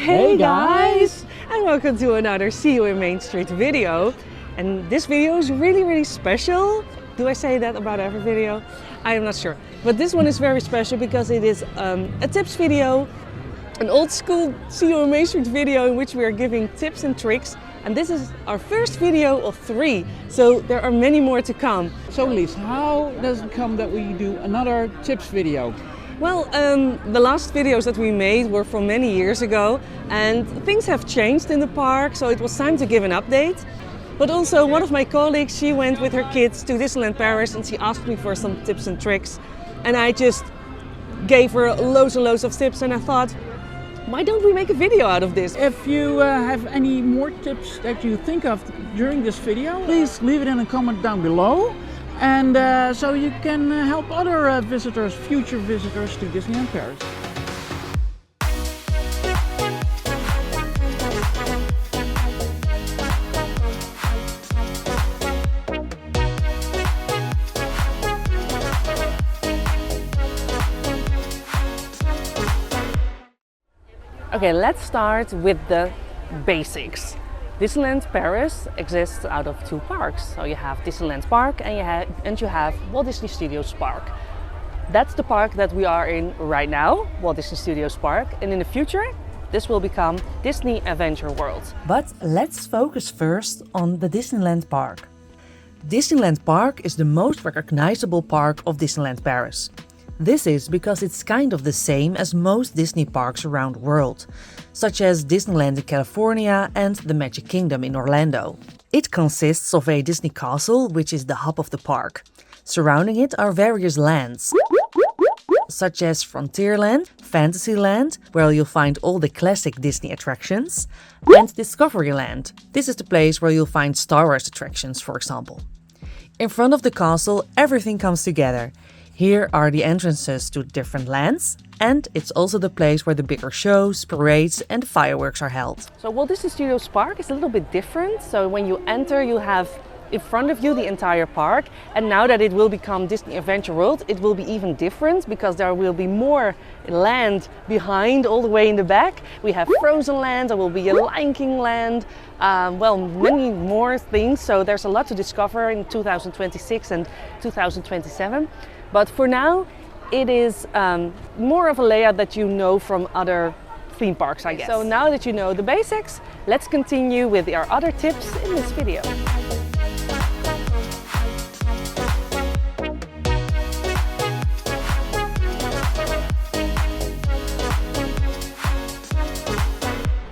Hey guys! And welcome to another See You in Main Street video. And this video is really special. Do I say that about every video? I am not sure. But this one is very special because it is a tips video. An old school See You in Main Street video in which we are giving tips and tricks. And this is our first video of 3. So there are many more to come. So Lies, how does it come that we do another tips video? Well, the last videos that we made were from many years ago and things have changed in the park, so it was time to give an update. But also one of my colleagues, she went with her kids to Disneyland Paris and she asked me for some tips and tricks. And I just gave her loads and loads of tips and I thought, why don't we make a video out of this? If you have any more tips that you think of during this video, please leave it in a comment down below. And so you can help other visitors, future visitors to Disneyland Paris. Okay, let's start with the basics. Disneyland Paris exists out of 2 parks. So you have Disneyland Park and you have Walt Disney Studios Park. That's the park that we are in right now, Walt Disney Studios Park. And in the future, this will become Disney Adventure World. But let's focus first on the Disneyland Park. Disneyland Park is the most recognizable park of Disneyland Paris. This is because it's kind of the same as most Disney parks around the world, such as Disneyland in California and the Magic Kingdom in Orlando. It consists of a Disney castle, which is the hub of the park. Surrounding it are various lands, such as Frontierland, Fantasyland, where you'll find all the classic Disney attractions, and Discoveryland. This is the place where you'll find Star Wars attractions, for example. In front of the castle, everything comes together. Here are the entrances to different lands, and it's also the place where the bigger shows, parades and fireworks are held. So Walt Disney Studios Park is a little bit different. So when you enter, you have in front of you the entire park. And now that it will become Disney Adventure World, it will be even different because there will be more land behind all the way in the back. We have Frozen Land, there will be a Lion King Land, well, many more things. So there's a lot to discover in 2026 and 2027. But for now, it is more of a layout that you know from other theme parks, I guess. So now that you know the basics, let's continue with our other tips in this video.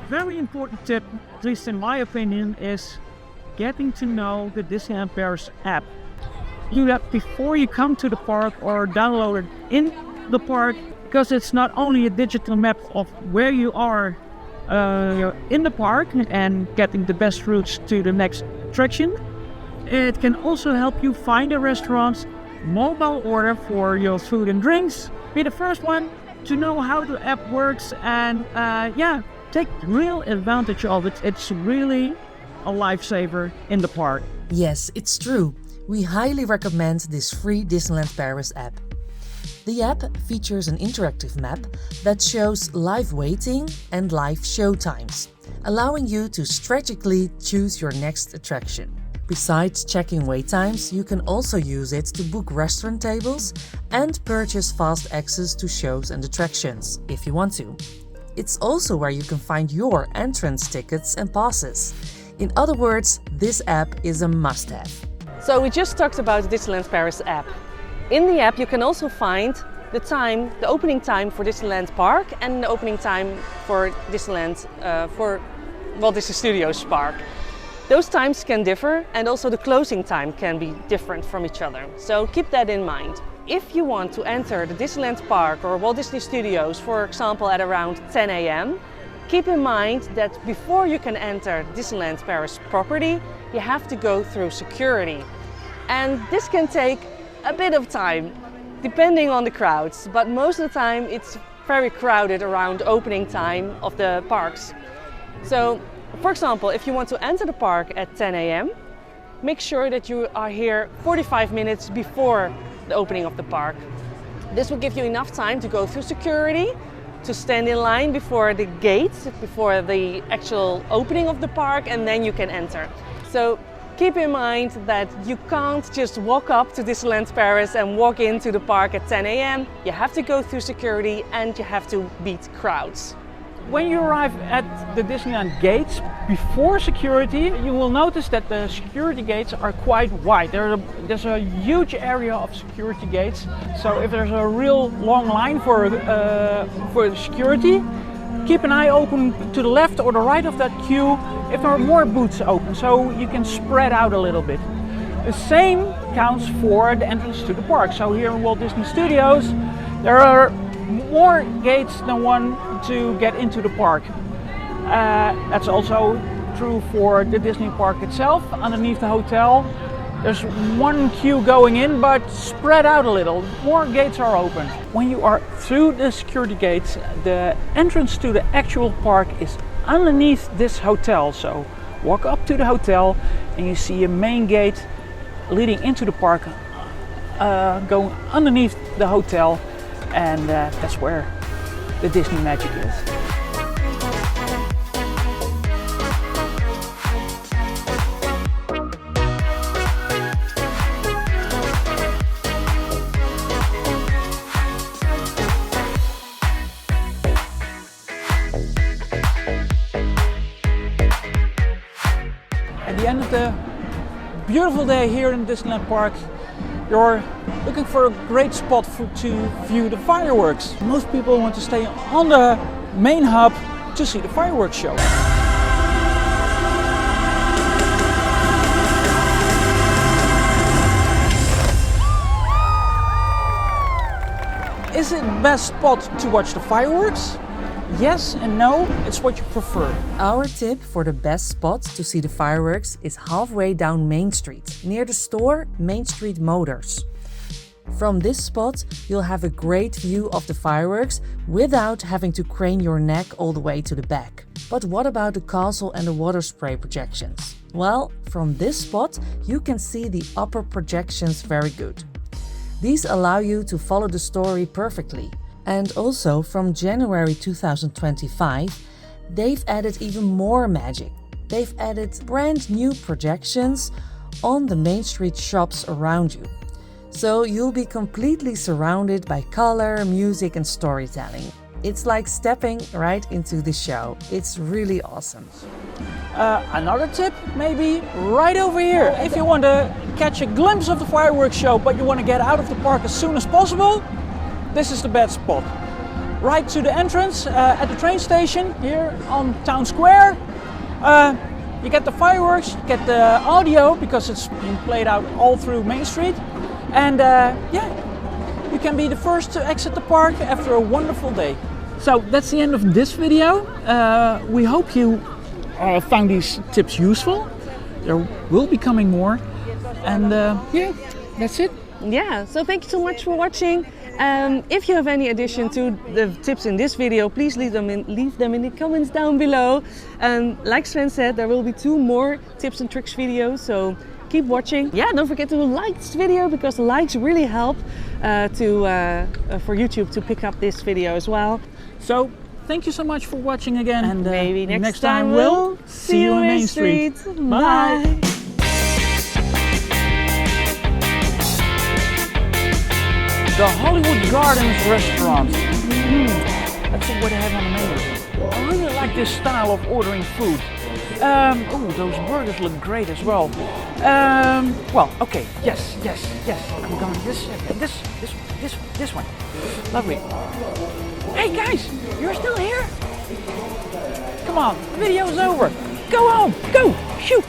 Very important tip, at least in my opinion, is getting to know the Disneyland Paris app. Do that before you come to the park or download it in the park, because it's not only a digital map of where you are in the park and getting the best routes to the next attraction. It can also help you find a restaurant, mobile order for your food and drinks. Be the first one to know how the app works and take real advantage of it. It's really a lifesaver in the park. Yes, it's true. We highly recommend this free Disneyland Paris app. The app features an interactive map that shows live waiting and live show times, allowing you to strategically choose your next attraction. Besides checking wait times, you can also use it to book restaurant tables and purchase fast access to shows and attractions, if you want to. It's also where you can find your entrance tickets and passes. In other words, this app is a must-have. So we just talked about the Disneyland Paris app. In the app you can also find the opening time for Disneyland Park and the opening time for Disneyland, for Walt Disney Studios Park. Those times can differ and also the closing time can be different from each other. So keep that in mind. If you want to enter the Disneyland Park or Walt Disney Studios, for example, at around 10 a.m., keep in mind that before you can enter Disneyland Paris property, you have to go through security. And this can take a bit of time, depending on the crowds, but most of the time it's very crowded around opening time of the parks. So, for example, if you want to enter the park at 10 a.m., make sure that you are here 45 minutes before the opening of the park. This will give you enough time to go through security, to stand in line before the gate, before the actual opening of the park, and then you can enter. So keep in mind that you can't just walk up to Disneyland Paris and walk into the park at 10 a.m. You have to go through security and you have to beat crowds. When you arrive at the Disneyland gates, before security, you will notice that the security gates are quite wide. There's a huge area of security gates. So if there's a real long line for security, keep an eye open to the left or the right of that queue if there are more booths open, so you can spread out a little bit. The same counts for the entrance to the park. So here in Walt Disney Studios, there are more gates than one to get into the park. That's also true for the Disney park itself. Underneath the hotel, there's one queue going in, but spread out a little. More gates are open. When you are through the security gates, the entrance to the actual park is underneath this hotel. So walk up to the hotel and you see a main gate leading into the park, going underneath the hotel, and that's where the Disney magic is. At the end of the beautiful day here in Disneyland Park, you're looking for a great spot to view the fireworks. Most people want to stay on the main hub to see the fireworks show. Is it the best spot to watch the fireworks? Yes and no, it's what you prefer. Our tip for the best spot to see the fireworks is halfway down Main Street, near the store Main Street Motors. From this spot, you'll have a great view of the fireworks without having to crane your neck all the way to the back. But what about the castle and the water spray projections? Well, from this spot, you can see the upper projections very good. These allow you to follow the story perfectly. And also from January 2025, they've added even more magic. They've added brand new projections on the Main Street shops around you. So you'll be completely surrounded by color, music and storytelling. It's like stepping right into the show. It's really awesome. Another tip, maybe right over here. If you want to catch a glimpse of the fireworks show, but you want to get out of the park as soon as possible, this is the best spot. Right to the entrance at the train station here on Town Square. You get the fireworks, you get the audio because it's being played out all through Main Street. And yeah, you can be the first to exit the park after a wonderful day. So that's the end of this video. We hope you found these tips useful. There will be coming more. And yeah, that's it. Yeah, so thank you so much for watching. If you have any addition to the tips in this video, please leave them in the comments down below. Like Sven said, there will be 2 more tips and tricks videos, so keep watching. Yeah, don't forget to like this video because the likes really help for YouTube to pick up this video as well. So thank you so much for watching again, and maybe next time we'll see you on Main Street. Bye. The Hollywood Gardens restaurant. That's what they have on the menu. I really like this style of ordering food. Oh, those burgers look great as well. Well, okay, yes. I'm going this one. Lovely. Hey guys, you're still here? Come on, the video's over. Go home, go, shoot.